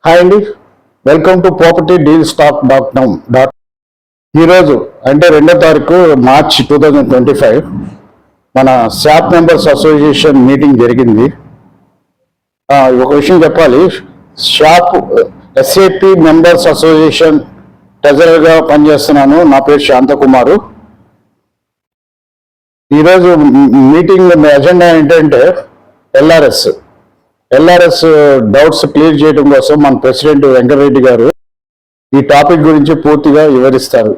Hi అండి, welcome to property deal stock dot. ఈరోజు అంటే 2వ తారీఖు మార్చ్ 2025 మన షాప్ మెంబర్స్ అసోసియేషన్ మీటింగ్ జరిగింది. ఒక విషయం చెప్పాలి, షాప్ ఎస్ఏపి మెంబర్స్ అసోసియేషన్ ట్రెజరర్గా పనిచేస్తున్నాను. నా పేరు శాంతకుమారు. ఈరోజు మీటింగ్ ఎజెండా ఏంటంటే ఎల్ఆర్ఎస్ డౌట్స్ క్లియర్ చేయడం కోసం మన ప్రెసిడెంట్ వెంకటరెడ్డి గారు ఈ టాపిక్ గురించి పూర్తిగా వివరిస్తారు.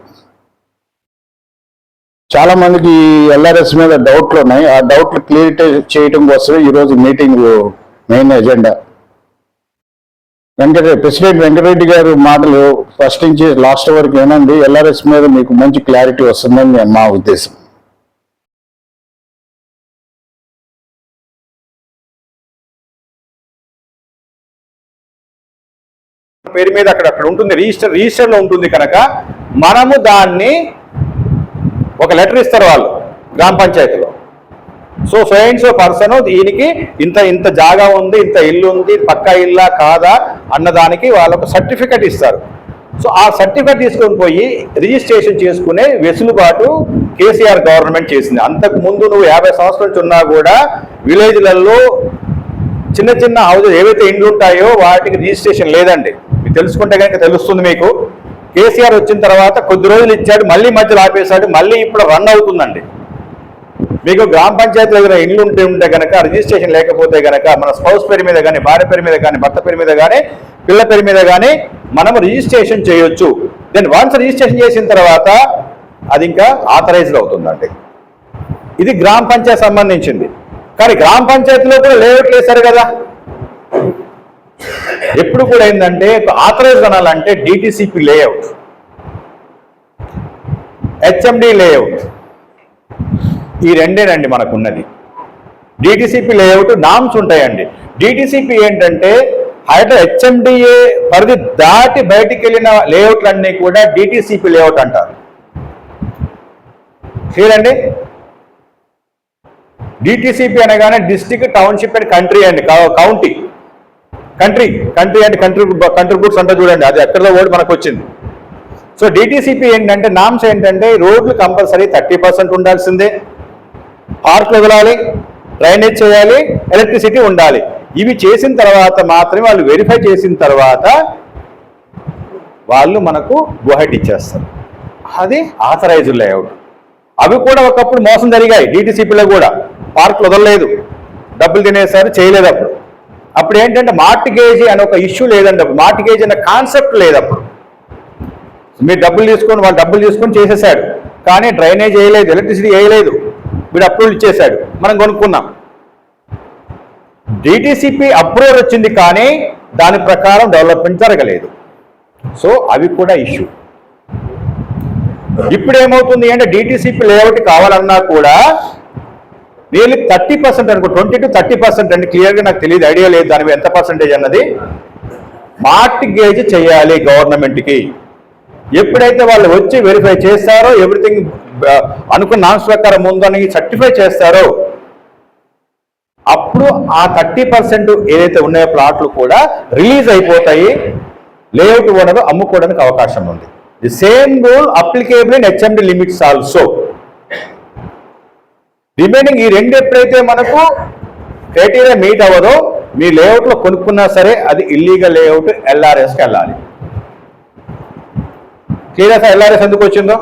చాలా మందికి ఎల్ఆర్ఎస్ మీద డౌట్లు ఉన్నాయి. ఆ డౌట్లు క్లియర్ చేయడం కోసమే ఈరోజు meeting main agenda. President Venkatareddy గారు మాటలు ఫస్ట్ నుంచి లాస్ట్ వరకు ఏనండి, ఎల్ఆర్ఎస్ మీద మీకు మంచి క్లారిటీ వస్తుందని మా ఉద్దేశం. పేరు మీద అక్కడ ఉంటుంది, రిజిస్టర్లో ఉంటుంది కనుక మనము దాన్ని ఒక లెటర్ ఇస్తారు వాళ్ళు గ్రామ పంచాయతీలో. సో పర్సన్ దీనికి ఇంత జాగా ఉంది, ఇంత ఇల్లు ఉంది, పక్కా ఇల్లా కాదా అన్నదానికి వాళ్ళకు సర్టిఫికెట్ ఇస్తారు. సో ఆ సర్టిఫికెట్ తీసుకొని పోయి రిజిస్ట్రేషన్ చేసుకునే వెసులుబాటు కేసీఆర్ గవర్నమెంట్ చేసింది. అంతకుముందు నువ్వు 50 సంవత్సరాల నుంచి ఉన్నా కూడా విలేజ్లలో చిన్న చిన్న హౌజెస్ ఏవైతే ఇండ్లు ఉంటాయో వాటికి రిజిస్ట్రేషన్ లేదండి. మీరు తెలుసుకుంటే కనుక తెలుస్తుంది మీకు. కేసీఆర్ వచ్చిన తర్వాత కొద్ది రోజులు ఇచ్చాడు, మళ్ళీ మధ్యలో ఆపేశాడు, మళ్ళీ ఇప్పుడు రన్ అవుతుందండి. మీకు గ్రామ పంచాయతీ దగ్గర ఇండ్లు ఉంటే కనుక రిజిస్ట్రేషన్ లేకపోతే కనుక మన స్పౌస్ పేరు మీద కానీ, భార్య పేరు మీద కానీ, భర్త పేరు మీద కానీ, పిల్ల పేరు మీద కానీ మనం రిజిస్ట్రేషన్ చేయొచ్చు. దెన్ వన్స్ రిజిస్ట్రేషన్ చేసిన తర్వాత అది ఇంకా ఆథరైజ్డ్ అవుతుందండి. ఇది గ్రామ పంచాయతీ సంబంధించింది. కానీ గ్రామ పంచాయతీలో కూడా లేఅవుట్లు వేశారు కదా. ఎప్పుడు కూడా ఏంటంటే ఆథరైజ్ అనాలంటే డిటిసిపి లేఅవుట్, హెచ్ఎండి లేఅవుట్, ఈ రెండేనండి మనకున్నది. డిటిసిపి లేఅవుట్ నామ్స్ ఉంటాయండి. డిటిసిపి ఏంటంటే హెచ్ఎండిఏ పరిధి దాటి బయటికి వెళ్ళిన లేఅవుట్లన్నీ కూడా డిటిసిపి లేఅవుట్ అంటారు. చూడండి, డిటిసిపి అనగానే డిస్ట్రిక్ట్, టౌన్షిప్ అండ్ కంట్రీ అండి. కౌంటీ, కంట్రీ అంటే కంట్రీ గుడ్స్ అంటే చూడండి, అది ఎక్కడో ఓడి మనకు వచ్చింది. సో డిటిసిపి ఏంటంటే నామ్స్ ఏంటంటే రోడ్లు కంపల్సరీ 30% ఉండాల్సిందే, పార్కులు వదలాలి, డ్రైనేజ్ చేయాలి, ఎలక్ట్రిసిటీ ఉండాలి. ఇవి చేసిన తర్వాత మాత్రమే వాళ్ళు వెరిఫై చేసిన తర్వాత వాళ్ళు మనకు గోహెడ్ ఇచ్చేస్తారు. అది ఆథరైజ్డ్ లేఅవుట్. అవి కూడా ఒకప్పుడు మోసం జరిగాయి. డిటిసిపిలో కూడా పార్కులు వదలలేదు, డబ్బులు తినేసారు, చేయలేదు. అప్పుడు ఏంటంటే మార్టిగేజ్ అనే ఒక ఇష్యూ లేదండి. అప్పుడు మార్టిగేజ్ అనే కాన్సెప్ట్ లేదు. అప్పుడు మీరు డబ్బులు తీసుకొని వాళ్ళు డబ్బులు తీసుకొని చేసేసాడు, కానీ డ్రైనేజ్ వేయలేదు, ఎలక్ట్రిసిటీ వేయలేదు, వీడు అప్రూవల్ ఇచ్చేసాడు, మనం కొనుక్కున్నాం. డిటిసిపి అప్రూవల్ వచ్చింది కానీ దాని ప్రకారం డెవలప్మెంట్ జరగలేదు. సో అవి కూడా ఇష్యూ. ఇప్పుడు ఏమవుతుంది అంటే డిటిసిపి లేఅవుట్ కావాలన్నా కూడా నియర్లీ 30% అనుకో, 20 to 30% అండి. క్లియర్గా నాకు తెలియదు, ఐడియా లేదు దాని మీద ఎంత పర్సెంటేజ్ అన్నది. మార్టిగేజ్ చేయాలి గవర్నమెంట్కి. ఎప్పుడైతే వాళ్ళు వచ్చి వెరిఫై చేస్తారో, ఎవ్రీథింగ్ అనుకున్న నామ్స్ ప్రకారం ఉందని సర్టిఫై చేస్తారో అప్పుడు ఆ 30% ఏదైతే ఉన్నాయో ప్లాట్లు కూడా రిలీజ్ అయిపోతాయి. లేఅవుట్ ఓనర్ అమ్ముకోవడానికి అవకాశం ఉంది. The same rule applicable in HMD limits also. Remaining ఈ రెండు ఎప్పుడైతే మనకు క్రైటీరియా మీట్ అవ్వదో మీ లేఅవుట్లో కొనుక్కున్నా సరే అది ఇల్లీగల్ లేఅవుట్, ఎల్ఆర్ఎస్కి వెళ్ళాలి. క్లియర్ సార్ ఎల్ఆర్ఎస్ ఎందుకు వచ్చిందో?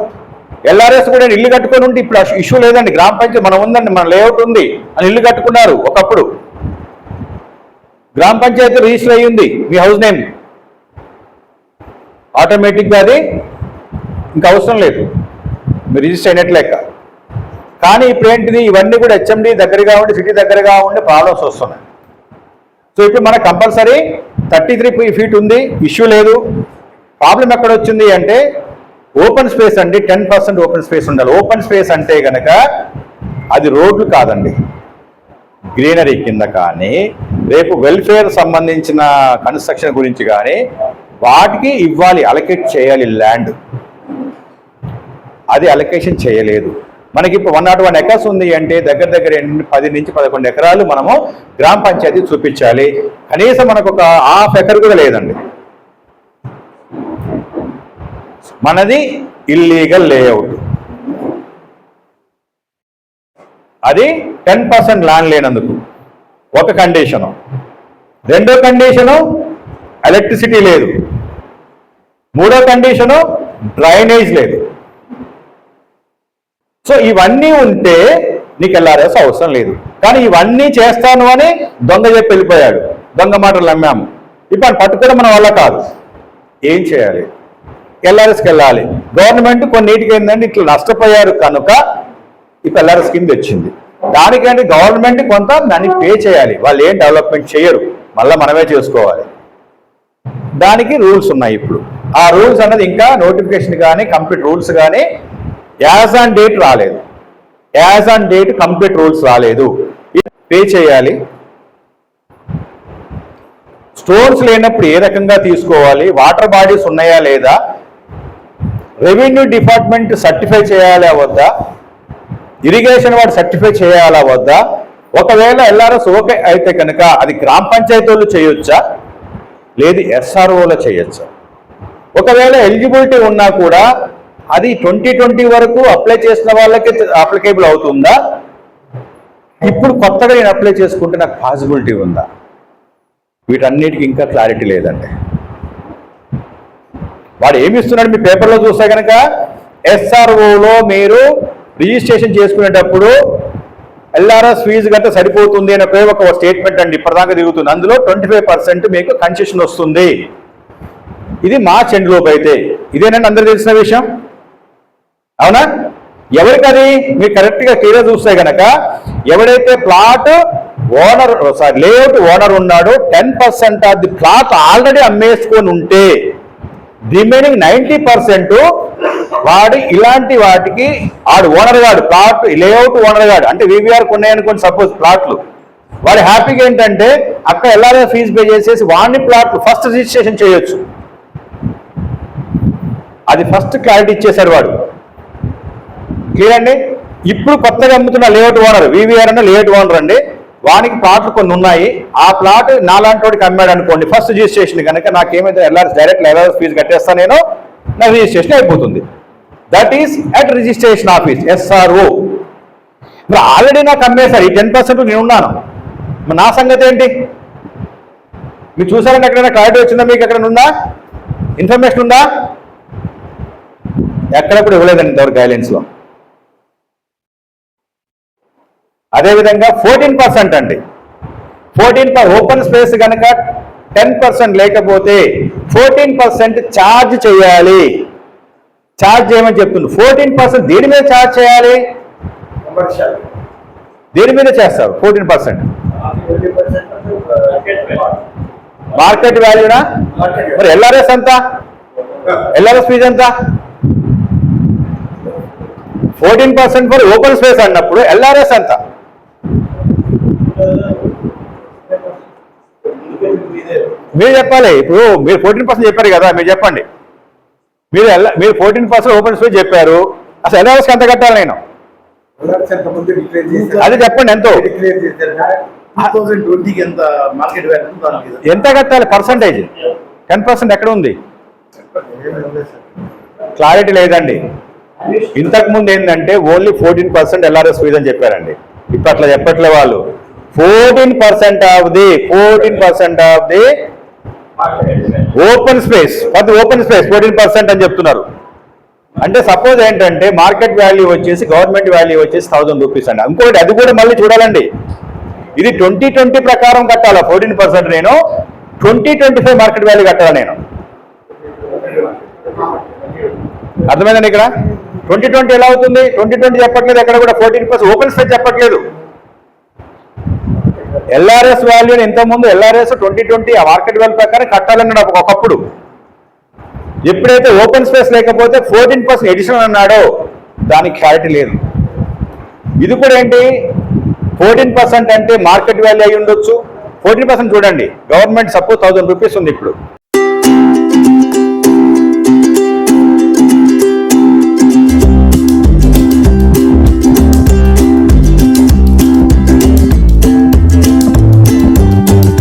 ఎల్ఆర్ఎస్ కూడా ఇల్లు కట్టుకొని ఉంటే ఇప్పుడు ఇష్యూ లేదండి. గ్రామ పంచాయతీ మనం ఉందండి, మన లేఅవుట్ ఉంది అని ఇల్లు కట్టుకున్నారు. ఒకప్పుడు గ్రామ పంచాయతీ రిజిస్టర్ అయ్యి ఉంది మీ హౌస్ నేమ్, ఆటోమేటిక్గా అది ఇంకా అవసరం లేదు, మీరు రిజిస్టర్ అయినట్లు లెక్క. కానీ ఇప్పుడు ఏంటిది, ఇవన్నీ కూడా హెచ్ఎండి దగ్గరగా ఉండి, సిటీ దగ్గరగా ఉండి ప్రాబ్లమ్స్ వస్తున్నాయి. సో ఇప్పుడు మనకు కంపల్సరీ 33 feet ఉంది, ఇష్యూ లేదు. ప్రాబ్లం ఎక్కడ వచ్చింది అంటే ఓపెన్ స్పేస్ అండి. 10% ఓపెన్ స్పేస్ ఉండాలి. ఓపెన్ స్పేస్ అంటే కనుక అది రోడ్లు కాదండి, గ్రీనరీ కింద. కానీ రేపు వెల్ఫేర్ సంబంధించిన కన్స్ట్రక్షన్ గురించి కానీ వాటికి ఇవ్వాలి, అలొకేట్ చేయాలి ల్యాండ్. అది అలొకేషన్ చేయలేదు. మనకి ఇప్పుడు 101 ఎకర్స్ ఉంది అంటే దగ్గర దగ్గర 10 నుంచి 11 ఎకరాలు మనము గ్రామ పంచాయతీ చూపించాలి. కనీసం మనకు ఒక ½ ఎకర్ కూడా లేదండి. మనది ఇల్లీగల్ లేఅవుట్, అది 10% ల్యాండ్ లేనందుకు ఒక కండిషను. రెండో కండిషను ఎలక్ట్రిసిటీ లేదు. మూడో కండిషను డ్రైనేజ్ లేదు. సో ఇవన్నీ ఉంటే నీకు ఎల్ఆర్ఎస్ అవసరం లేదు. కానీ ఇవన్నీ చేస్తాను అని దొంగ చెప్పి వెళ్ళిపోయాడు, దొంగ మాటలు నమ్మాము. ఇప్పుడు పట్టుకోవడం మన వల్ల కాదు. ఏం చేయాలి? ఎల్ఆర్ఎస్కి వెళ్ళాలి. గవర్నమెంట్ కొన్నిటికి ఏంటంటే ఇట్లా నష్టపోయారు కనుక ఇప్పుడు ఎల్ఆర్ఎస్ స్కీమ్ తెచ్చింది. దానికంటే గవర్నమెంట్ కొంత దాన్ని పే చేయాలి. వాళ్ళు ఏం డెవలప్మెంట్ చేయరు, మళ్ళీ మనమే చేసుకోవాలి. దానికి రూల్స్ ఉన్నాయి. ఇప్పుడు ఆ రూల్స్ అన్నది ఇంకా నోటిఫికేషన్ కానీ కంప్లీట్ రూల్స్ కానీ యాజ్ ఆన్ డేట్ రాలేదు. As on date complete rules రాలేదు. పే చేయాలి. స్టోన్స్ లేనప్పుడు ఏ రకంగా తీసుకోవాలి, వాటర్ బాడీస్ ఉన్నాయా లేదా, రెవెన్యూ డిపార్ట్మెంట్ సర్టిఫై చేయాలా వద్దా, ఇరిగేషన్ వాడు సర్టిఫై చేయాలా వద్దా, ఒకవేళ ఎల్ఆర్ఎస్ ఓకే అయితే కనుక అది గ్రామ పంచాయతీలు చేయొచ్చా, లేదు ఎస్ఆర్ఓలో చేయొచ్చా, ఒకవేళ ఎలిజిబిలిటీ ఉన్నా కూడా అది 2020 వరకు అప్లై చేసిన వాళ్ళకి అప్లికేబుల్ అవుతుందా, ఇప్పుడు కొత్తగా నేను అప్లై చేసుకుంటే నాకు పాసిబిలిటీ ఉందా, వీటన్నిటికీ ఇంకా క్లారిటీ లేదండి. వాడు ఏమి ఇస్తున్నాడు మీ పేపర్లో చూస్తే కనుక ఎస్ఆర్ఓలో మీరు రిజిస్ట్రేషన్ చేసుకునేటప్పుడు ఎల్ఆర్ఎస్ ఫీజు గట్ట సరిపోతుంది అని ఒక స్టేట్మెంట్ అండి ఇప్పటిదాకా తిరుగుతుంది. అందులో 25% మీకు కన్సెషన్ వస్తుంది. ఇది మార్చ్ ఎండ్లోపు అయితే. ఇదేనండి అందరూ తెలిసిన విషయం, అవునా? ఎవరికది మీరు కరెక్ట్గా క్లియర్ చూస్తే కనుక ఎవడైతే ప్లాట్ ఓనర్ లేఅవుట్ ఓనర్ ఉన్నాడో 10% ఆఫ్ ది ప్లాట్ ఆల్రెడీ అమ్మేసుకొని ఉంటే రిమైనింగ్ 90% వాడు ఇలాంటి వాటికి ఆడు ఓనర్ గాడు, ప్లాట్ లేఅవుట్ ఓనర్ గాడు అంటే వివిఆర్ కొన్నాయనుకోండి సపోజ్ ప్లాట్లు, వాడు హ్యాపీగా ఏంటంటే అక్కడ ఎల్ఆర్ఎస్ ఫీజు పే చేసేసి వాడిని ప్లాట్లు ఫస్ట్ రిజిస్ట్రేషన్ చేయొచ్చు. అది ఫస్ట్ క్లారిటీ ఇచ్చేశాడు వాడు. క్లియర్ అండి? ఇప్పుడు కొత్తగా అమ్ముతున్న లేఅవుట్ ఓనర్ వివిఆర్ అన్న లేఅవుట్ ఓనర్ అండి, వానికి ప్లాట్లు కొన్ని ఉన్నాయి. ఆ ప్లాట్ నాలాంటి వాడికి అమ్మాడు అనుకోండి, ఫస్ట్ రిజిస్ట్రేషన్ కనుక నాకేమైతే ఎల్ఆర్ఎస్ డైరెక్ట్ ఎల్ఆర్ఎస్ ఫీజు కట్టేస్తాను, నేను నా రిజిస్ట్రేషన్ అయిపోతుంది. That is at registration office SRO. మరి ఆల్రెడీ నాకు అమ్మేశారు, ఈ 10% నేను ఉన్నాను, మరి నా సంగతి ఏంటి? మీరు చూసారంటే ఎక్కడైనా క్లారిటీ వచ్చిందా, మీకు ఎక్కడైనా ఉందా, ఇన్ఫర్మేషన్ ఉందా? ఎక్కడ కూడా ఇవ్వలేదండి ఇంతవరకు గైడ్లైన్స్లో. అదేవిధంగా 14% అండి, 14% ఓపెన్ స్పేస్ కనుక 10% లేకపోతే 14% ఛార్జ్ చేయాలి. ఛార్జ్ చేయమని చెప్తుంది. 14% దేని మీద ఛార్జ్ చేయాలి? దేని మీద చేస్తారు 14%? మార్కెట్ వాల్యూనా? మరి ఎల్ఆర్ఎస్ ఎంత? ఎల్ఆర్ఎస్ ఫీజు ఎంత? 14% ఫర్ ఓపెన్ స్పేస్ అన్నప్పుడు ఎల్ఆర్ఎస్ ఎంత? మీరు చెప్పాలి. ఇప్పుడు మీరు 14% చెప్పారు కదా, మీరు చెప్పండి. మీరు 14% ఓపెన్ స్పేస్ చెప్పారు, అసలు ఎల్ఆర్ఎస్కి ఎంత కట్టాలి నేను? అది చెప్పండి ఎంతో, ఎంత కట్టాలి పర్సంటేజ్? 10% ఎక్కడ ఉంది? క్లారిటీ లేదండి. ఇంతకుముందు ఏంటంటే ఓన్లీ 14% ఎల్ఆర్ఎస్ ఫీజు అని చెప్పారండి. ఇప్పుడు అట్లా చెప్పట్లే వాళ్ళు. 14% ఆఫ్ ది ఓపెన్ స్పేస్, ప్రతి ఓపెన్ స్పేస్ 14% అని చెప్తున్నారు. అంటే సపోజ్ ఏంటంటే మార్కెట్ వాల్యూ వచ్చేసి గవర్నమెంట్ వాల్యూ వచ్చేసి 1000 రూపీస్ అండి. ఇంకోటి అది కూడా మళ్ళీ చూడాలండి, ఇది 2020 ప్రకారం కట్టాలా 14%, నేను 2025 మార్కెట్ వాల్యూ కట్టాలా నేను. అర్థమైందండి? ఇక్కడ 2020 ఎలా అవుతుంది? 2020 చెప్పట్లేదు ఎక్కడ కూడా, 14% ఓపెన్ స్పేస్ చెప్పట్లేదు. ఎల్ఆర్ఎస్ వాల్యూని ఇంతకుముందు ఎల్ఆర్ఎస్ 2020 ఆ మార్కెట్ వాల్యూ ప్రకారం కట్టాలన్నాడు ఒకప్పుడు. ఎప్పుడైతే ఓపెన్ స్పేస్ లేకపోతే 14% ఎడిషనల్ అన్నాడో దానికి క్లారిటీ లేదు. ఇది కూడా ఏంటి, 14% అంటే మార్కెట్ వాల్యూ అయి ఉండొచ్చు. 14% చూడండి, గవర్నమెంట్ సపోజ్ 1000 రూపీస్ ఉంది ఇప్పుడు,